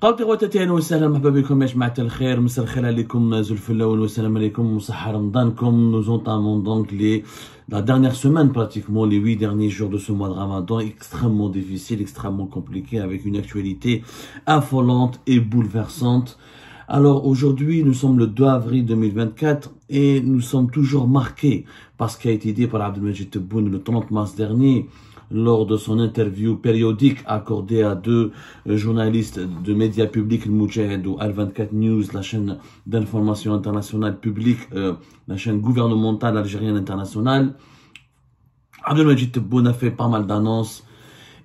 قابلت غواتاتي اهلا وسهلا مرحبا بكم يا جماعة الخير مساء الخير عليكم زلف اللون والسلام عليكم وصحة رمضانكم. Nous entamons donc la dernière semaine pratiquement les 8 derniers jours de ce mois de Ramadan extrêmement difficile, extrêmement compliqué avec une actualité affolante et bouleversante. Alors aujourd'hui nous sommes le 2 avril 2024 et nous sommes toujours marqués par ce qui a été dit par Abdelmajid Tebboune le 30 mars dernier lors de son interview périodique accordée à deux journalistes de médias publics, le Moudjahid ou Al24 News, la chaîne d'information internationale publique, la chaîne gouvernementale algérienne internationale. Abdelmajid Tebboune a fait pas mal d'annonces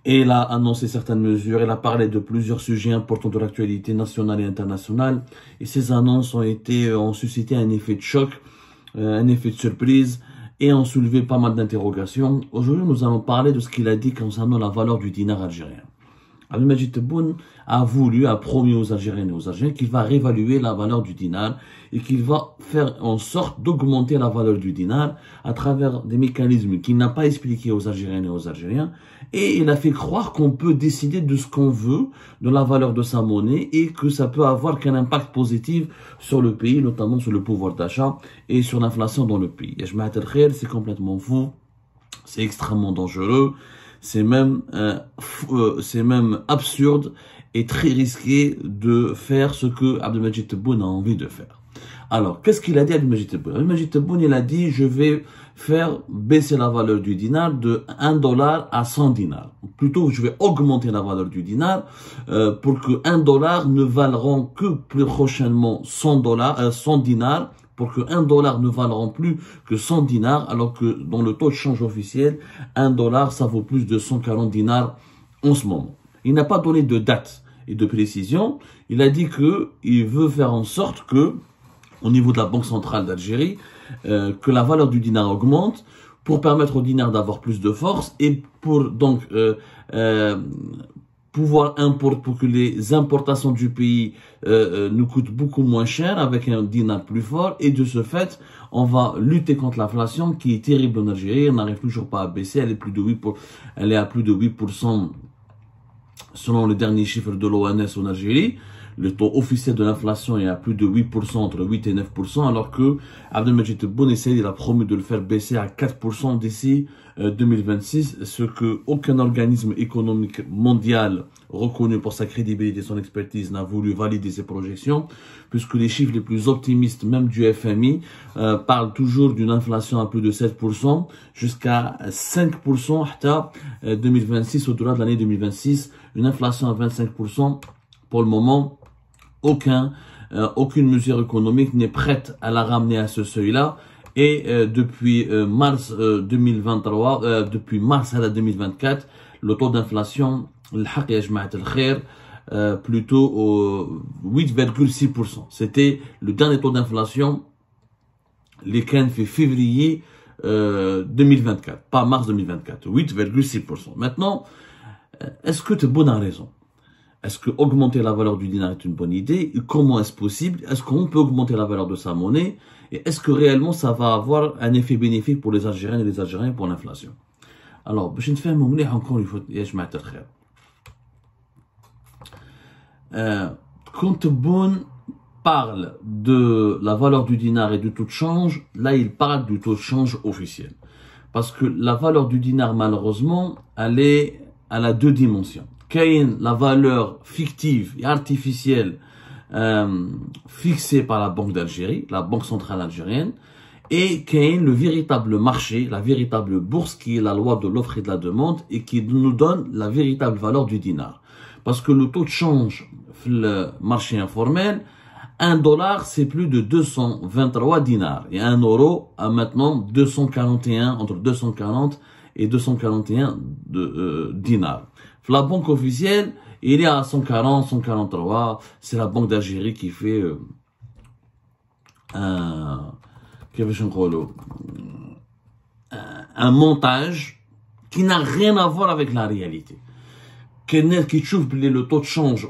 et il a annoncé certaines mesures, il a parlé de plusieurs sujets importants de l'actualité nationale et internationale. Et ces annonces ont suscité un effet de choc, un effet de surprise, et ont soulevé pas mal d'interrogations. Aujourd'hui, nous allons parler de ce qu'il a dit concernant la valeur du dinar algérien. Abdelmajid Tebboune a promis aux Algériennes et aux Algériens qu'il va réévaluer la valeur du dinar et qu'il va faire en sorte d'augmenter la valeur du dinar à travers des mécanismes qu'il n'a pas expliqués aux Algériennes et aux Algériens. Et il a fait croire qu'on peut décider de ce qu'on veut, de la valeur de sa monnaie, et que ça peut avoir qu'un impact positif sur le pays, notamment sur le pouvoir d'achat et sur l'inflation dans le pays. Et je m'attends, c'est complètement faux, c'est extrêmement dangereux. C'est même absurde et très risqué de faire ce que Abdelmajid Tebboune a envie de faire. Alors, qu'est-ce qu'il a dit Abdelmajid Tebboune? Abdelmajid Tebboune, il a dit, je vais faire baisser la valeur du dinar de 1 dollar à 100 dinars. Plutôt, je vais augmenter la valeur du dinar pour que 1 dollar ne valeront que plus prochainement 100 dinars, pour que 1 dollar ne valeront plus que 100 dinars, alors que dans le taux de change officiel, 1 dollar, ça vaut plus de 140 dinars en ce moment. Il n'a pas donné de date et de précision. Il a dit qu'il veut faire en sorte que, au niveau de la Banque centrale d'Algérie, que la valeur du dinar augmente pour permettre au dinar d'avoir plus de force et pour donc pour que les importations du pays nous coûtent beaucoup moins cher avec un dinar plus fort, et de ce fait, on va lutter contre l'inflation qui est terrible en Algérie. On n'arrive toujours pas à baisser, elle est à plus de 8% selon les derniers chiffres de l'ONS en Algérie. Le taux officiel de l'inflation est à plus de 8%, entre 8 et 9%, alors que Abdelmajid Tebboune il a promis de le faire baisser à 4% d'ici 2026, ce que aucun organisme économique mondial reconnu pour sa crédibilité et son expertise n'a voulu valider ces projections, puisque les chiffres les plus optimistes, même du FMI, parlent toujours d'une inflation à plus de 7%, jusqu'à 5% à 2026, au-delà de l'année 2026, une inflation à 25%. Pour le moment, aucune mesure économique n'est prête à la ramener à ce seuil-là. Et depuis mars 2023, depuis mars à 2024, le taux d'inflation, plutôt 8,6%. C'était le dernier taux d'inflation, les 15 février 2024, pas mars 2024, 8,6%. Maintenant, est-ce que Tebboune a raison? Est-ce que augmenter la valeur du dinar est une bonne idée? Comment est-ce possible? Est-ce qu'on peut augmenter la valeur de sa monnaie? Et est-ce que réellement ça va avoir un effet bénéfique pour les Algériens et les Algériens pour l'inflation? Alors, je ne fais encore une fois, quand Tebboune parle de la valeur du dinar et du taux de change, là il parle du taux de change officiel. Parce que la valeur du dinar, malheureusement, elle a deux dimensions. La valeur fictive et artificielle fixée par la Banque d'Algérie, la Banque centrale algérienne, et le véritable marché, la véritable bourse qui est la loi de l'offre et de la demande et qui nous donne la véritable valeur du dinar. Parce que le taux de change, le marché informel, 1 dollar c'est plus de 223 dinars et 1 euro a maintenant 241, entre 240 et 241 dinars. La banque officielle, il est à 140, 143. C'est la Banque d'Algérie qui fait un montage qui n'a rien à voir avec la réalité. Qui trouve le taux de change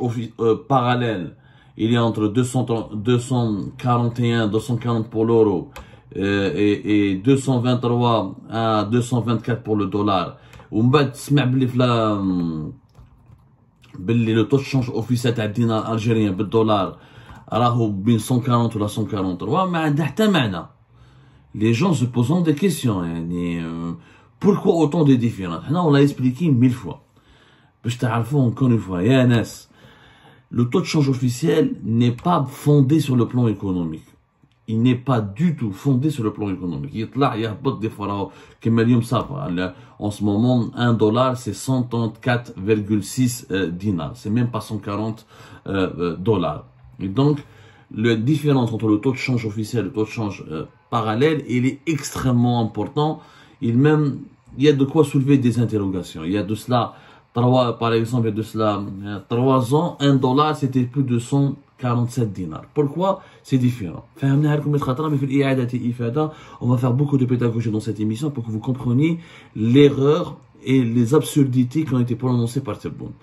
parallèle, il est entre 241, 240 pour l'euro et 223 à 224 pour le dollar. ومن بعد تسمع بلي le taux de change officiel du dinar algérien le dollar راهو بين 140 ولا 143 ما عندها حتى معنى. Les gens se posent des questions يعني pourquoi autant de différences. Là on l'a expliqué 1000 fois. باش تعرفوا encore une fois يا ناس le taux de change officiel n'est pas fondé sur le plan économique. Il n'est pas du tout fondé sur le plan économique. يطلع يهبط des fois كما اليوم صافا. En ce moment, 1 dollar, c'est 134,6 dinars. C'est même pas 140 dollars. Et donc, la différence entre le taux de change officiel et le taux de change parallèle, il est extrêmement important. Il y a de quoi soulever des interrogations. Il y a de cela, par exemple, il y a de cela 3 ans, 1 dollar, c'était plus de 147 dinars. Pourquoi c'est différent? On va faire beaucoup de pédagogie dans cette émission pour que vous compreniez l'erreur et les absurdités qui ont été prononcées par Tebboune.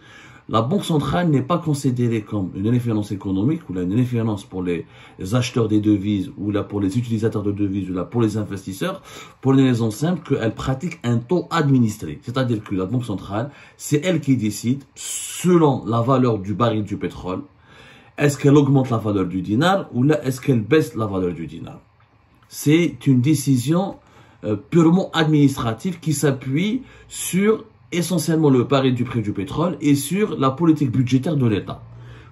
La Banque centrale n'est pas considérée comme une référence économique ou une référence pour les acheteurs des devises ou là pour les utilisateurs de devises ou là pour les investisseurs pour une raison simple qu'elle pratique un taux administré. C'est-à-dire que la Banque centrale, c'est elle qui décide selon la valeur du baril du pétrole. Est-ce qu'elle augmente la valeur du dinar ou là est-ce qu'elle baisse la valeur du dinar? C'est une décision purement administrative qui s'appuie sur essentiellement le baril du prix du pétrole et sur la politique budgétaire de l'État.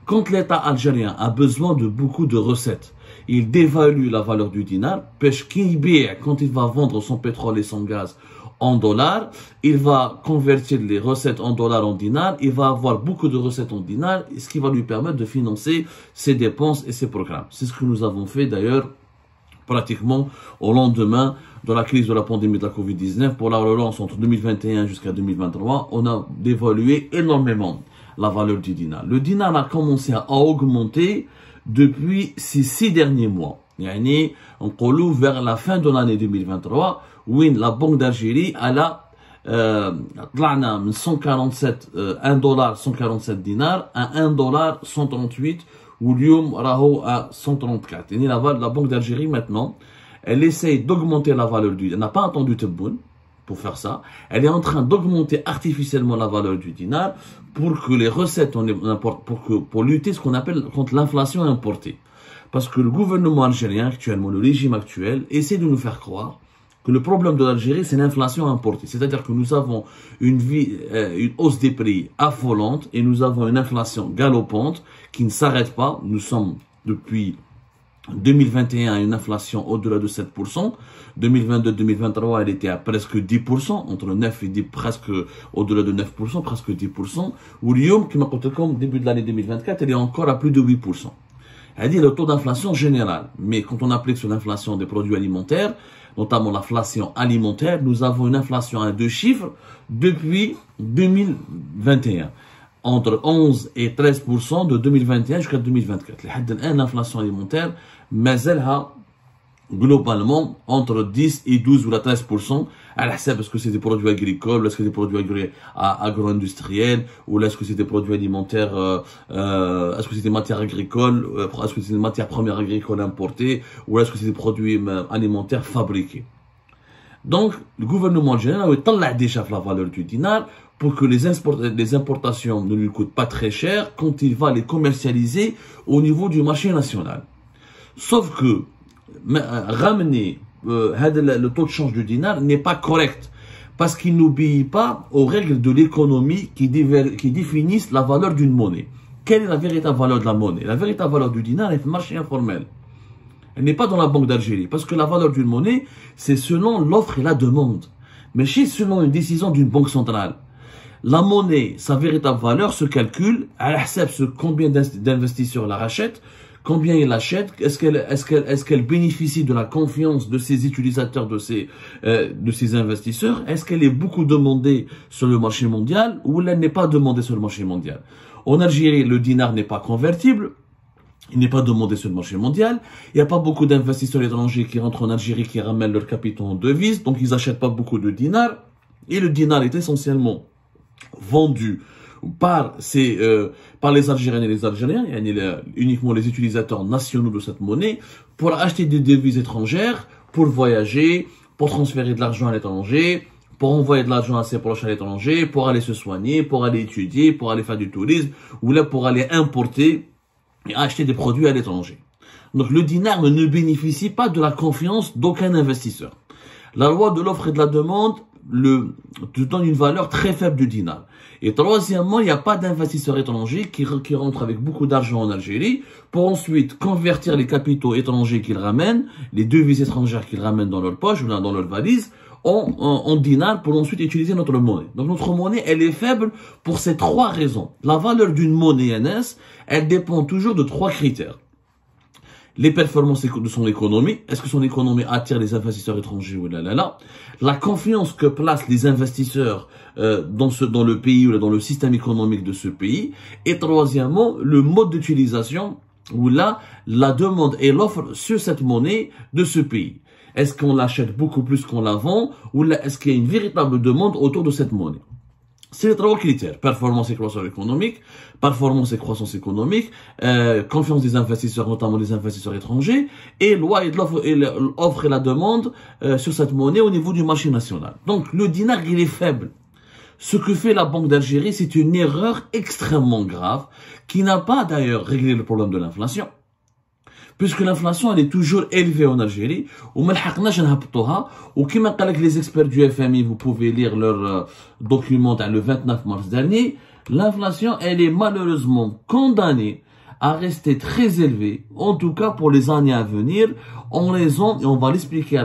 Quand l'État algérien a besoin de beaucoup de recettes, il dévalue la valeur du dinar, quand il va vendre son pétrole et son gaz en dollars, il va convertir les recettes en dollars en dinars, il va avoir beaucoup de recettes en dinars, ce qui va lui permettre de financer ses dépenses et ses programmes. C'est ce que nous avons fait d'ailleurs pratiquement au lendemain de la crise de la pandémie de la Covid-19. Pour la relance entre 2021 jusqu'à 2023, on a dévalué énormément la valeur du dinar. Le dinar a commencé à augmenter depuis ces 6 derniers mois. Yani, on colou vers la fin de l'année 2023, où la Banque d'Algérie a طلعنا من 147 1 dollar 147 dinars à 1 dollar 138 واليوم راهو à 134. يعني la Banque d'Algérie maintenant, elle essaye d'augmenter la valeur du dinar. Elle n'a pas attendu Tebboune pour faire ça. Elle est en train d'augmenter artificiellement la valeur du dinar pour que les recettes pour lutter ce qu'on appelle contre l'inflation importée. Parce que le gouvernement algérien actuellement, le régime actuel, essaie de nous faire croire que le problème de l'Algérie, c'est l'inflation importée. C'est-à-dire que nous avons une hausse des prix affolante et nous avons une inflation galopante qui ne s'arrête pas. Nous sommes depuis 2021 à une inflation au-delà de 7%. 2022-2023, elle était à presque 10%, entre 9 et 10, presque au-delà de 9%, presque 10%. Ou l'IOM, qui m'a coûté comme début de l'année 2024, elle est encore à plus de 8%. Elle dit le taux d'inflation général. Mais quand on applique sur l'inflation des produits alimentaires, notamment l'inflation alimentaire, nous avons une inflation à 2 chiffres depuis 2021. Entre 11 et 13% de 2021 jusqu'à 2024. L'inflation alimentaire, mais elle a globalement entre 10 et 12 ou 13%. À la est-ce que c'est des produits agricoles, est-ce que c'est des produits agro-industriels, ou est-ce que c'est des produits alimentaires, est-ce que c'est des matières agricoles, est-ce que c'est des matières premières agricoles importées, ou est-ce que c'est des produits alimentaires fabriqués. Donc, le gouvernement algérien a déjà la valeur du dinar pour que les importations ne lui coûtent pas très cher quand il va les commercialiser au niveau du marché national. Sauf que ramener le taux de change du dinar n'est pas correct parce qu'il n'obéit pas aux règles de l'économie qui définissent la valeur d'une monnaie. Quelle est la véritable valeur de la monnaie? La véritable valeur du dinar est le marché informel. Elle n'est pas dans la Banque d'Algérie parce que la valeur d'une monnaie, c'est selon l'offre et la demande. Mais c'est selon une décision d'une banque centrale. La monnaie, sa véritable valeur se calcule à la combien d'investisseurs la rachètent, combien ils l'achètent, est-ce qu'elle bénéficie de la confiance de ses utilisateurs, de ses investisseurs, est-ce qu'elle est beaucoup demandée sur le marché mondial ou elle n'est pas demandée sur le marché mondial. En Algérie, le dinar n'est pas convertible. Il n'est pas demandé sur le marché mondial. Il n'y a pas beaucoup d'investisseurs étrangers qui rentrent en Algérie, qui ramènent leurs capitaux en devises. Donc, ils n'achètent pas beaucoup de dinars. Et le dinar est essentiellement vendu par les Algériens et les Algériens, uniquement les utilisateurs nationaux de cette monnaie, pour acheter des devises étrangères, pour voyager, pour transférer de l'argent à l'étranger, pour envoyer de l'argent à ses proches à l'étranger, pour aller se soigner, pour aller étudier, pour aller faire du tourisme, ou là pour aller importer et acheter des produits à l'étranger. Donc le dinar ne bénéficie pas de la confiance d'aucun investisseur. La loi de l'offre et de la demande te donne une valeur très faible du dinar. Et troisièmement, il n'y a pas d'investisseurs étrangers qui rentrent avec beaucoup d'argent en Algérie pour ensuite convertir les capitaux étrangers qu'ils ramènent, les devises étrangères qu'ils ramènent dans leur poche ou dans leur valise, en dinars pour ensuite utiliser notre monnaie. Donc notre monnaie, elle est faible pour ces trois raisons. La valeur d'une monnaie NS, elle dépend toujours de trois critères. Les performances de son économie, est-ce que son économie attire les investisseurs étrangers ou là. La confiance que placent les investisseurs dans le pays ou dans le système économique de ce pays. Et troisièmement, le mode d'utilisation ou là, la demande et l'offre sur cette monnaie de ce pays. Est-ce qu'on l'achète beaucoup plus qu'on la vend ou là, est-ce qu'il y a une véritable demande autour de cette monnaie? C'est les trois critères. Performance et croissance économique, performance et croissance économique, confiance des investisseurs, notamment des investisseurs étrangers, et loi et l'offre et la demande sur cette monnaie au niveau du marché national. Donc le dinar, il est faible. Ce que fait la Banque d'Algérie, c'est une erreur extrêmement grave qui n'a pas d'ailleurs réglé le problème de l'inflation. Puisque l'inflation, elle est toujours élevée en Algérie, ou comme les experts du FMI, vous pouvez lire leur document le 29 mars dernier, l'inflation, elle est malheureusement condamnée à rester très élevée, en tout cas pour les années à venir, en raison, et on va l'expliquer à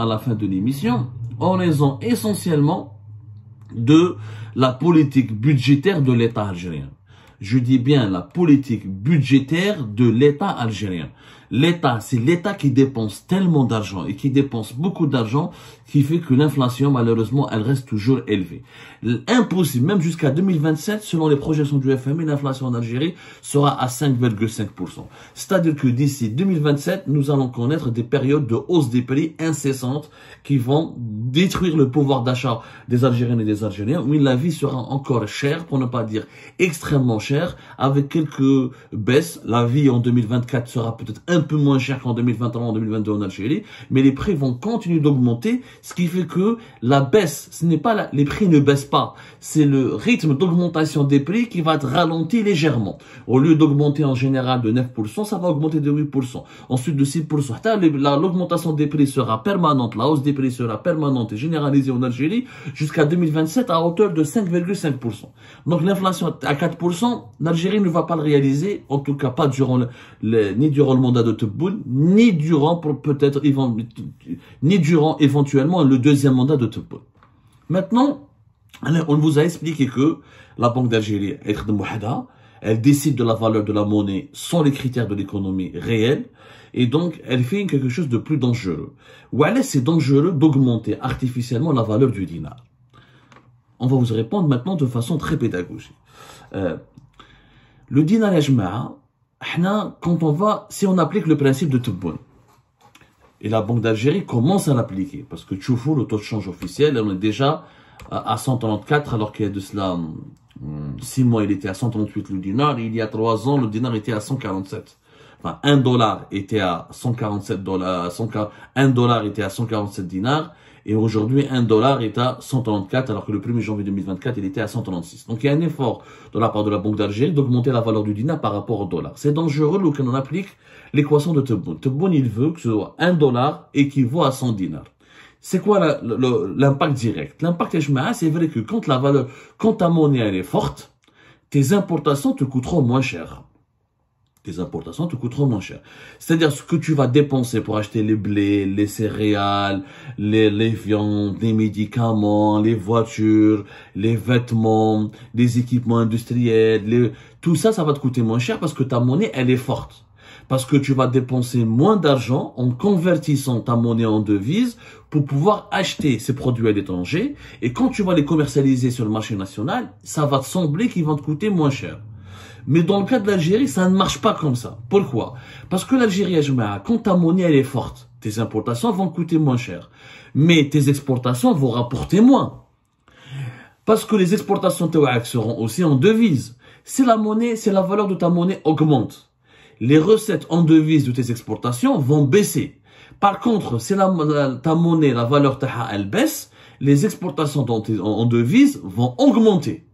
la fin de l'émission, en raison essentiellement de la politique budgétaire de l'État algérien. Je dis bien la politique budgétaire de l'État algérien. L'État, c'est l'État qui dépense tellement d'argent et qui dépense beaucoup d'argent qui fait que l'inflation, malheureusement, elle reste toujours élevée. Impossible, même jusqu'à 2027, selon les projections du FMI, l'inflation en Algérie sera à 5,5%. C'est-à-dire que d'ici 2027, nous allons connaître des périodes de hausse des prix incessantes qui vont détruire le pouvoir d'achat des Algériennes et des Algériens. Oui, la vie sera encore chère, pour ne pas dire extrêmement chère, avec quelques baisses. La vie en 2024 sera peut-être un peu moins chère qu'en 2023, en 2022 en Algérie, mais les prix vont continuer d'augmenter, ce qui fait que la baisse, ce n'est pas les prix ne baissent pas, c'est le rythme d'augmentation des prix qui va être ralenti légèrement. Au lieu d'augmenter en général de 9%, ça va augmenter de 8%, ensuite de 6%. L'augmentation des prix sera permanente, la hausse des prix sera permanente et généralisée en Algérie jusqu'à 2027 à hauteur de 5,5%. Donc l'inflation à 4%, l'Algérie ne va pas le réaliser, en tout cas pas durant ni durant le mandat de Tebboune, ni durant éventuellement le deuxième mandat de Tebboune. Maintenant, on vous a expliqué que la Banque d'Algérie, elle décide de la valeur de la monnaie sans les critères de l'économie réelle, et donc elle fait quelque chose de plus dangereux. Ou alors c'est dangereux d'augmenter artificiellement la valeur du dinar. On va vous répondre maintenant de façon très pédagogique. Le dinar yajma'a, si on applique le principe de Tebboune, et la Banque d'Algérie commence à l'appliquer, parce que Tchoufou, le taux de change officiel, on est déjà à 134, alors qu'il y a de cela 6 mois, il était à 138 le dinar, il y a 3 ans, le dinar était à 147. Enfin, 1 dollar était à 147 dollars, 1 dollar était à 147 dinars, et aujourd'hui, 1 dollar est à 134, alors que le 1er janvier 2024, il était à 136. Donc, il y a un effort de la part de la Banque d'Algérie d'augmenter la valeur du dinar par rapport au dollar. C'est dangereux lorsqu'on on applique l'équation de Tebboune. Tebboune, il veut que ce soit 1 dollar équivaut à 100 dinars. C'est quoi l'impact direct? L'impact, c'est vrai que quand ta monnaie, elle est forte, tes importations te coûteront moins cher. Tes importations te coûteront moins cher. C'est-à-dire ce que tu vas dépenser pour acheter les blés, les céréales, les viandes, les médicaments, les voitures, les vêtements, les équipements industriels, tout ça, ça va te coûter moins cher parce que ta monnaie, elle est forte. Parce que tu vas dépenser moins d'argent en convertissant ta monnaie en devise pour pouvoir acheter ces produits à l'étranger. Et quand tu vas les commercialiser sur le marché national, ça va te sembler qu'ils vont te coûter moins cher. Mais dans le cas de l'Algérie, ça ne marche pas comme ça. Pourquoi? Parce que l'Algérie, quand ta monnaie elle est forte, tes importations vont coûter moins cher. Mais tes exportations vont rapporter moins. Parce que les exportations seront aussi en devise. Si la valeur de ta monnaie augmente, les recettes en devise de tes exportations vont baisser. Par contre, si ta monnaie, la valeur taha, elle baisse, les exportations en devises vont augmenter.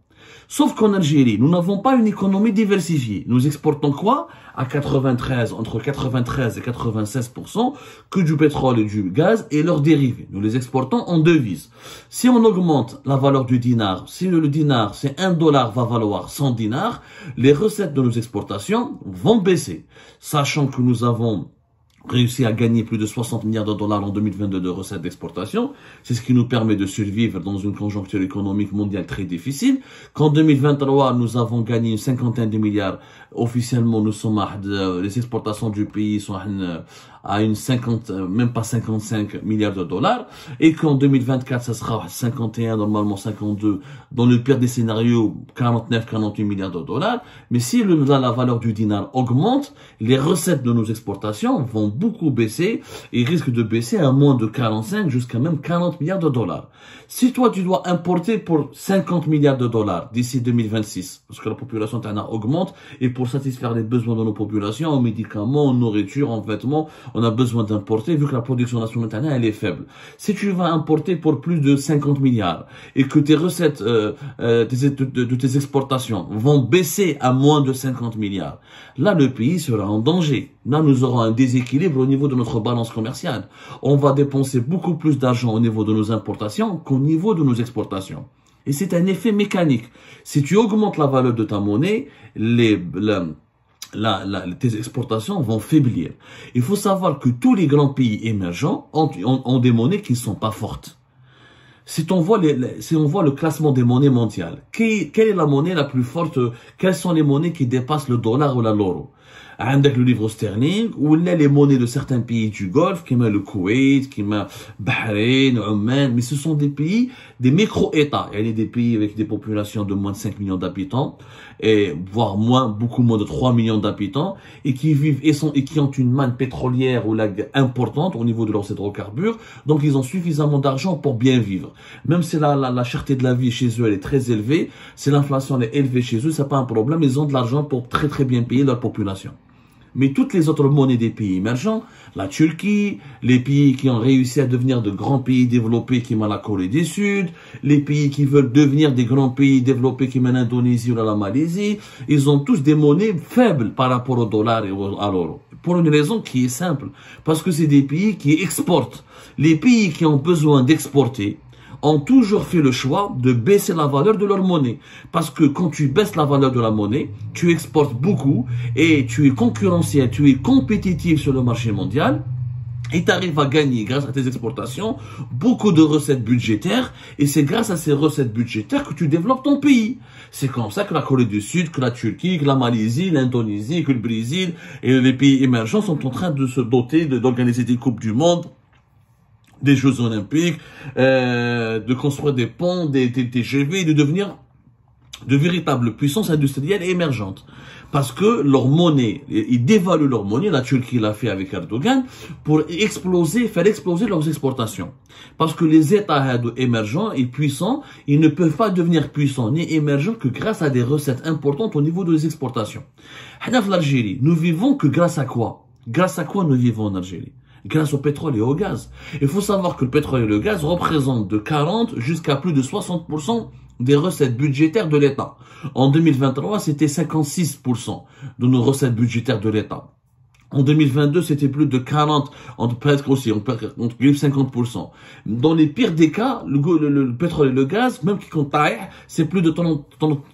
Sauf qu'en Algérie, nous n'avons pas une économie diversifiée. Nous exportons quoi? À 93, entre 93 et 96%, que du pétrole et du gaz et leurs dérivés. Nous les exportons en devises. Si on augmente la valeur du dinar, si le dinar, c'est 1 dollar va valoir 100 dinars, les recettes de nos exportations vont baisser. Sachant que nous avons réussi à gagner plus de 60 milliards de dollars en 2022 de recettes d'exportation. C'est ce qui nous permet de survivre dans une conjoncture économique mondiale très difficile. Qu'en 2023, nous avons gagné une cinquantaine de milliards. Officiellement, nous sommes les exportations du pays sont à une 50, même pas 55 milliards de dollars. Et qu'en 2024, ça sera 51, normalement 52. Dans le pire des scénarios, 49, 48 milliards de dollars. Mais si la valeur du dinar augmente, les recettes de nos exportations vont beaucoup baisser et risquent de baisser à moins de 45 jusqu'à même 40 milliards de dollars. Si toi, tu dois importer pour 50 milliards de dollars d'ici 2026, parce que la population augmente, et pour satisfaire les besoins de nos populations, en médicaments, en nourriture, en vêtements, on a besoin d'importer vu que la production nationale elle est faible. Si tu vas importer pour plus de 50 milliards et que tes recettes de tes exportations vont baisser à moins de 50 milliards, là, le pays sera en danger. Là, nous aurons un déséquilibre au niveau de notre balance commerciale. On va dépenser beaucoup plus d'argent au niveau de nos importations qu'au niveau de nos exportations. Et c'est un effet mécanique. Si tu augmentes la valeur de ta monnaie, tes exportations vont faiblir. Il faut savoir que tous les grands pays émergents ont des monnaies qui ne sont pas fortes. Si on voit le classement des monnaies mondiales, quelle est la monnaie la plus forte? Quelles sont les monnaies qui dépassent le dollar ou l'euro? Avec le livre sterling, ou les monnaies de certains pays du Golfe, qui met le Koweït, qui met Bahreïn, Oman, mais ce sont des pays, des micro-États. Il y a des pays avec des populations de moins de 5 millions d'habitants, et voire moins, beaucoup moins de 3 millions d'habitants, et qui vivent et qui ont une manne pétrolière ou importante au niveau de leurs hydrocarbures. Donc ils ont suffisamment d'argent pour bien vivre. Même si la cherté de la vie chez eux elle est très élevée, si l'inflation est élevée chez eux, c'est pas un problème. Ils ont de l'argent pour très très bien payer leur population. Mais toutes les autres monnaies des pays émergents, la Turquie, les pays qui ont réussi à devenir de grands pays développés qui mènent la Corée du Sud, les pays qui veulent devenir des grands pays développés qui mènent l'Indonésie ou la Malaisie, ils ont tous des monnaies faibles par rapport au dollar et à l'euro. Pour une raison qui est simple, parce que c'est des pays qui exportent. Les pays qui ont besoin d'exporter ont toujours fait le choix de baisser la valeur de leur monnaie. Parce que quand tu baisses la valeur de la monnaie, tu exportes beaucoup et tu es concurrentiel, tu es compétitif sur le marché mondial et tu arrives à gagner, grâce à tes exportations, beaucoup de recettes budgétaires et c'est grâce à ces recettes budgétaires que tu développes ton pays. C'est comme ça que la Corée du Sud, que la Turquie, que la Malaisie, l'Indonésie, que le Brésil et les pays émergents sont en train de se doter, d'organiser des Coupes du Monde, des Jeux Olympiques, de construire des ponts, des TGV, de devenir de véritables puissances industrielles et émergentes. Parce que leur monnaie, ils dévaluent leur monnaie, la Turquie l'a fait avec Erdogan, pour faire exploser leurs exportations. Parce que les États émergents et puissants, ils ne peuvent pas devenir puissants ni émergents que grâce à des recettes importantes au niveau des exportations. L'Algérie, nous vivons que grâce à quoi? Grâce à quoi nous vivons en Algérie? Grâce au pétrole et au gaz. Il faut savoir que le pétrole et le gaz représentent de 40 jusqu'à plus de 60% des recettes budgétaires de l'État. En 2023, c'était 56% de nos recettes budgétaires de l'État. En 2022, c'était plus de 40, presque aussi, entre 50%. Dans les pires des cas, le pétrole et le gaz, même qui compte c'est plus de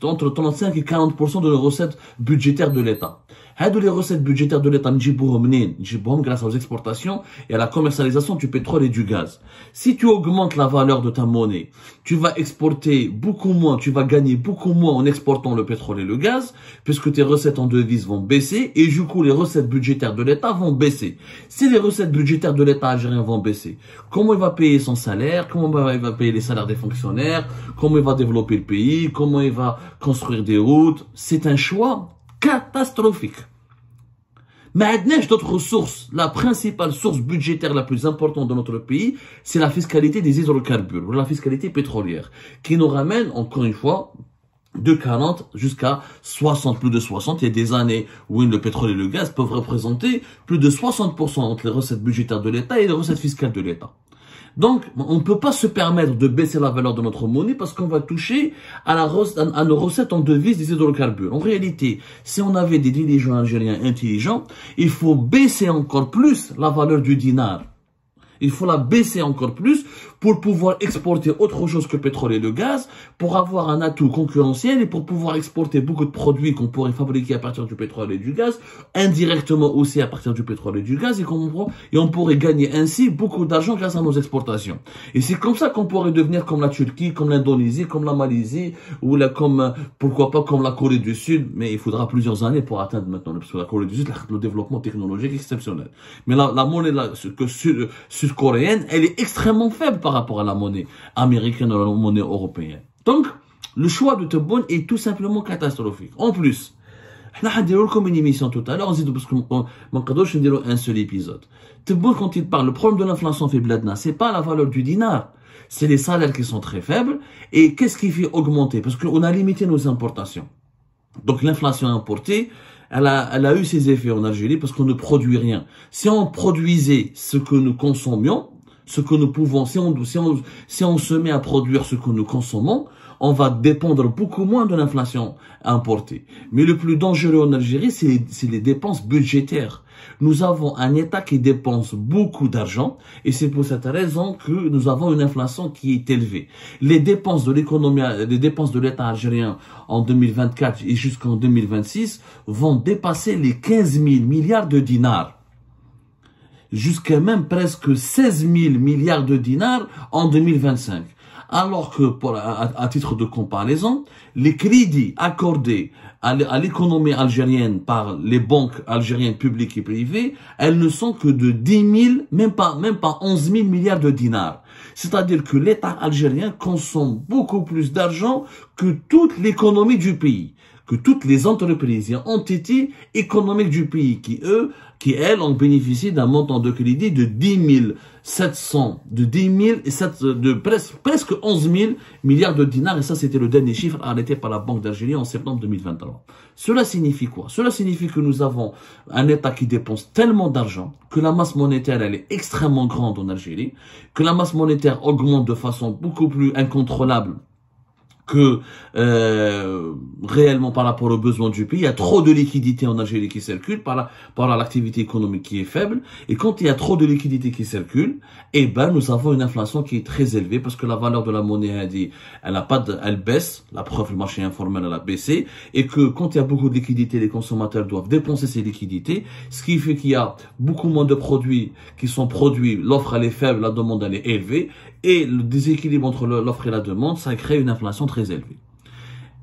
entre 35 et 40% de nos recettes budgétaires de l'État. Les recettes budgétaires de l'État, nous grâce aux exportations et à la commercialisation du pétrole et du gaz. Si tu augmentes la valeur de ta monnaie, tu vas exporter beaucoup moins, tu vas gagner beaucoup moins en exportant le pétrole et le gaz, puisque tes recettes en devises vont baisser et du coup les recettes budgétaires de l'État vont baisser. Si les recettes budgétaires de l'État algérien vont baisser, comment il va payer son salaire, comment il va payer les salaires des fonctionnaires, comment il va développer le pays, comment il va construire des routes? C'est un choix catastrophique. Mais d'autres sources. La principale source budgétaire la plus importante de notre pays, c'est la fiscalité des hydrocarbures, ou la fiscalité pétrolière, qui nous ramène, encore une fois, de 40 jusqu'à 60, plus de 60. Il y a des années où le pétrole et le gaz peuvent représenter plus de 60% entre les recettes budgétaires de l'État et les recettes fiscales de l'État. Donc, on ne peut pas se permettre de baisser la valeur de notre monnaie parce qu'on va toucher à nos recettes en devises des hydrocarbures. En réalité, si on avait des dirigeants algériens intelligents, il faut baisser encore plus la valeur du dinar. Il faut la baisser encore plus pour pouvoir exporter autre chose que le pétrole et le gaz, pour avoir un atout concurrentiel et pour pouvoir exporter beaucoup de produits qu'on pourrait fabriquer à partir du pétrole et du gaz, indirectement aussi à partir du pétrole et du gaz, et on pourrait gagner ainsi beaucoup d'argent grâce à nos exportations. Et c'est comme ça qu'on pourrait devenir comme la Turquie, comme l'Indonésie, comme la Malaisie, ou pourquoi pas comme la Corée du Sud, mais il faudra plusieurs années pour atteindre maintenant, parce que la Corée du Sud, le développement technologique est exceptionnel. Mais la monnaie sud-coréenne, elle est extrêmement faible par rapport à la monnaie américaine ou à la monnaie européenne. Donc, le choix de Tebboune est tout simplement catastrophique. En plus, on a dit comme une émission tout à l'heure, on dit parce qu'on ne dit un seul épisode. Tebboune, quand il parle, le problème de l'inflation fait bladna, c'est pas la valeur du dinar, c'est les salaires qui sont très faibles. Et qu'est-ce qui fait augmenter? Parce qu'on a limité nos importations. Donc l'inflation importée, elle a eu ses effets en Algérie parce qu'on ne produit rien. Si on produisait ce que nous consommions, ce que nous pouvons, si on se met à produire ce que nous consommons, on va dépendre beaucoup moins de l'inflation importée. Mais le plus dangereux en Algérie, c'est les dépenses budgétaires. Nous avons un État qui dépense beaucoup d'argent et c'est pour cette raison que nous avons une inflation qui est élevée. Les dépenses de l'économie, les dépenses de l'État algérien en 2024 et jusqu'en 2026 vont dépasser les 15 000 milliards de dinars. Jusqu'à même presque 16 000 milliards de dinars en 2025. Alors que, à titre de comparaison, les crédits accordés à l'économie algérienne par les banques algériennes publiques et privées, elles ne sont que de 10 000, même pas 11 000 milliards de dinars. C'est-à-dire que l'État algérien consomme beaucoup plus d'argent que toute l'économie du pays, que toutes les entreprises et entités économiques du pays qui elles ont bénéficié d'un montant de crédit de presque 11 000 milliards de dinars, et ça c'était le dernier chiffre arrêté par la Banque d'Algérie en septembre 2023. Cela signifie quoi? Cela signifie que nous avons un État qui dépense tellement d'argent, que la masse monétaire elle est extrêmement grande en Algérie, que la masse monétaire augmente de façon beaucoup plus incontrôlable que réellement par rapport aux besoins du pays. Il y a trop de liquidités en Algérie qui circulent par l'activité économique qui est faible. Et quand il y a trop de liquidités qui circulent, eh ben nous avons une inflation qui est très élevée parce que la valeur de la monnaie elle baisse. La preuve, le marché informel elle a baissé, et que quand il y a beaucoup de liquidités, les consommateurs doivent dépenser ces liquidités, ce qui fait qu'il y a beaucoup moins de produits qui sont produits. L'offre elle est faible, la demande elle est élevée, et le déséquilibre entre l'offre et la demande, ça crée une inflation très élevée.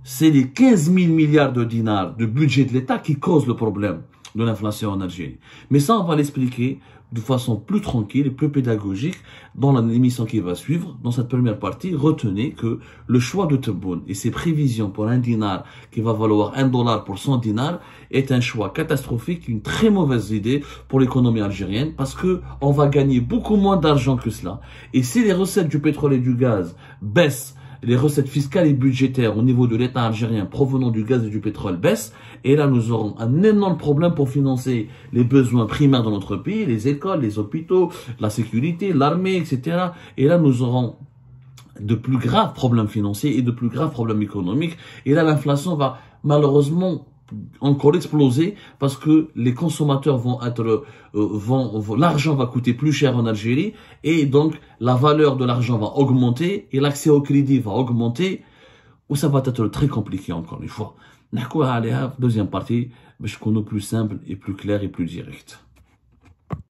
C'est les 15 000 milliards de dinars de budget de l'État qui causent le problème de l'inflation en Algérie. Mais ça, on va l'expliquer de façon plus tranquille et plus pédagogique dans l'émission qui va suivre. Dans cette première partie, retenez que le choix de Tebboune et ses prévisions pour un dinar qui va valoir $1 pour 100 dinars est un choix catastrophique, une très mauvaise idée pour l'économie algérienne parce que on va gagner beaucoup moins d'argent que cela. Et si les recettes du pétrole et du gaz baissent, les recettes fiscales et budgétaires au niveau de l'État algérien provenant du gaz et du pétrole baissent, et là nous aurons un énorme problème pour financer les besoins primaires de notre pays, les écoles, les hôpitaux, la sécurité, l'armée, etc. Et là nous aurons de plus graves problèmes financiers et de plus graves problèmes économiques. Et là l'inflation va malheureusement encore exploser parce que les consommateurs l'argent va coûter plus cher en Algérie et donc la valeur de l'argent va augmenter et l'accès au crédit va augmenter, ou ça va être très compliqué encore une fois. Deuxième partie, je connais plus simple et plus clair et plus direct.